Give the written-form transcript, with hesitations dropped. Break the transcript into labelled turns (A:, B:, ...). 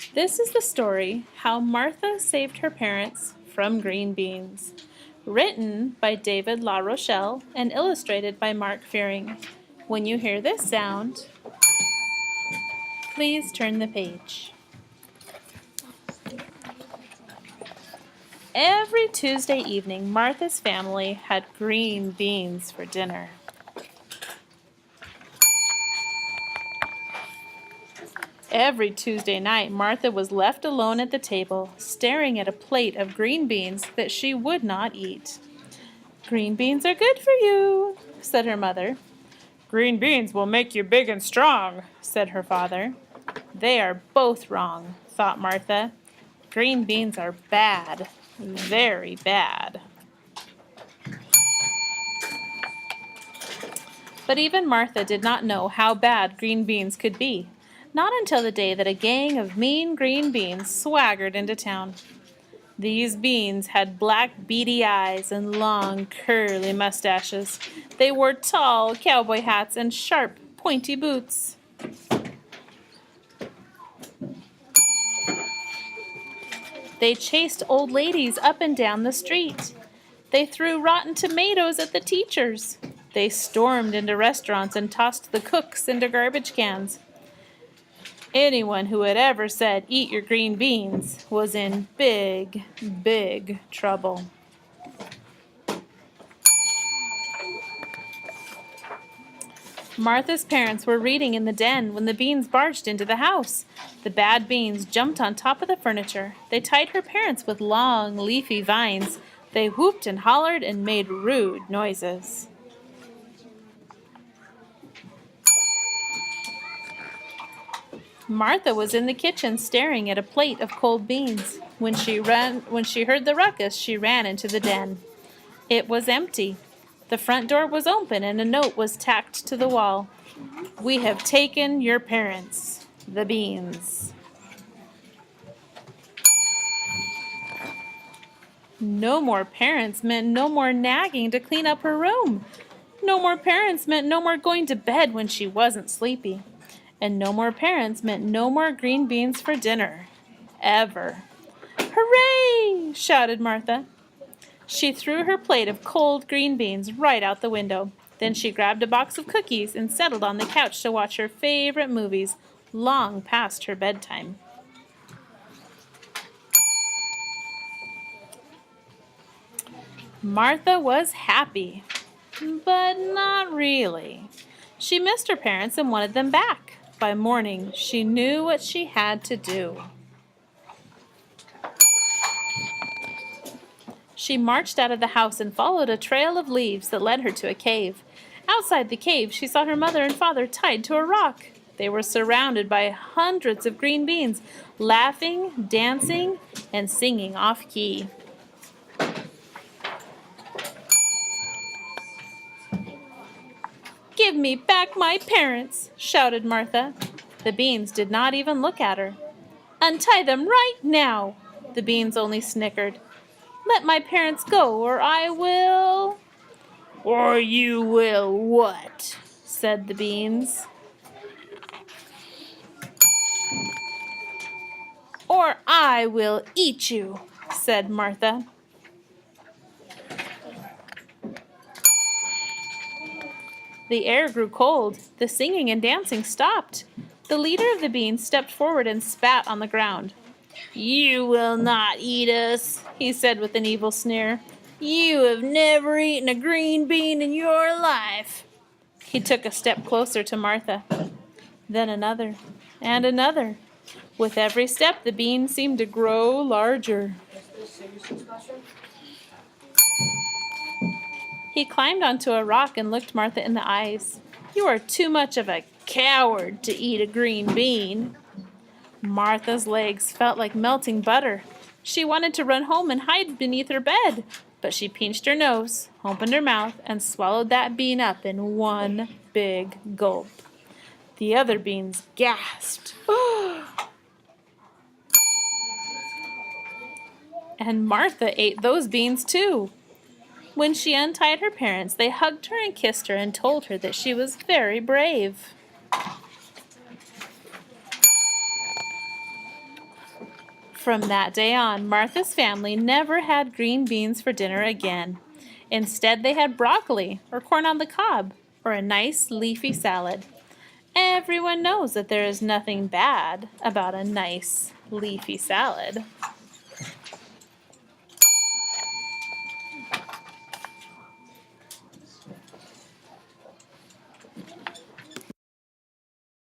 A: This is the story How Martha Saved Her Parents from Green Beans, written by David La Rochelle and illustrated by Mark Fearing. When you hear this sound, please turn the page. Every Tuesday evening, Martha's family had green beans for dinner. Every Tuesday night, Martha was left alone at the table, staring at a plate of green beans that she would not eat. "Green beans are good for you," said her mother. "Green beans will make you big and strong," said her father. They are both wrong, thought Martha. Green beans are bad, very bad. But even Martha did not know how bad green beans could be. Not until the day that a gang of mean green beans swaggered into town. These beans had black beady eyes and long curly mustaches. They wore tall cowboy hats and sharp pointy boots. They chased old ladies up and down the street. They threw rotten tomatoes at the teachers. They stormed into restaurants and tossed the cooks into garbage cans. Anyone who had ever said, "Eat your green beans," was in big, big trouble. Martha's parents were reading in the den when the beans barged into the house. The bad beans jumped on top of the furniture. They tied her parents with long, leafy vines. They whooped and hollered and made rude noises. Martha was in the kitchen staring at a plate of cold beans. When she heard the ruckus, she ran into the den. It was empty. The front door was open and a note was tacked to the wall. "We have taken your parents, the beans." No more parents meant no more nagging to clean up her room. No more parents meant no more going to bed when she wasn't sleepy. And no more parents meant no more green beans for dinner. Ever. "Hooray!" shouted Martha. She threw her plate of cold green beans right out the window. Then she grabbed a box of cookies and settled on the couch to watch her favorite movies long past her bedtime. Martha was happy, but not really. She missed her parents and wanted them back. By morning, she knew what she had to do. She marched out of the house and followed a trail of leaves that led her to a cave. Outside the cave, she saw her mother and father tied to a rock. They were surrounded by hundreds of green beans, laughing, dancing, and singing off-key. "Give me back my parents," shouted Martha. The beans did not even look at her. "Untie them right now." The beans only snickered. "Let my parents go, or I will—" "Or you will what?" said the beans. "Or I will eat you," said Martha. The air grew cold. The singing and dancing stopped. The leader of the beans stepped forward and spat on the ground. "You will not eat us," he said with an evil sneer. "You have never eaten a green bean in your life." He took a step closer to Martha, then another, and another. With every step, the bean seemed to grow larger. He climbed onto a rock and looked Martha in the eyes. "You are too much of a coward to eat a green bean." Martha's legs felt like melting butter. She wanted to run home and hide beneath her bed, but she pinched her nose, opened her mouth, and swallowed that bean up in one big gulp. The other beans gasped. And Martha ate those beans too. When she untied her parents, they hugged her and kissed her and told her that she was very brave. From that day on, Martha's family never had green beans for dinner again. Instead, they had broccoli or corn on the cob or a nice leafy salad. Everyone knows that there is nothing bad about a nice leafy salad.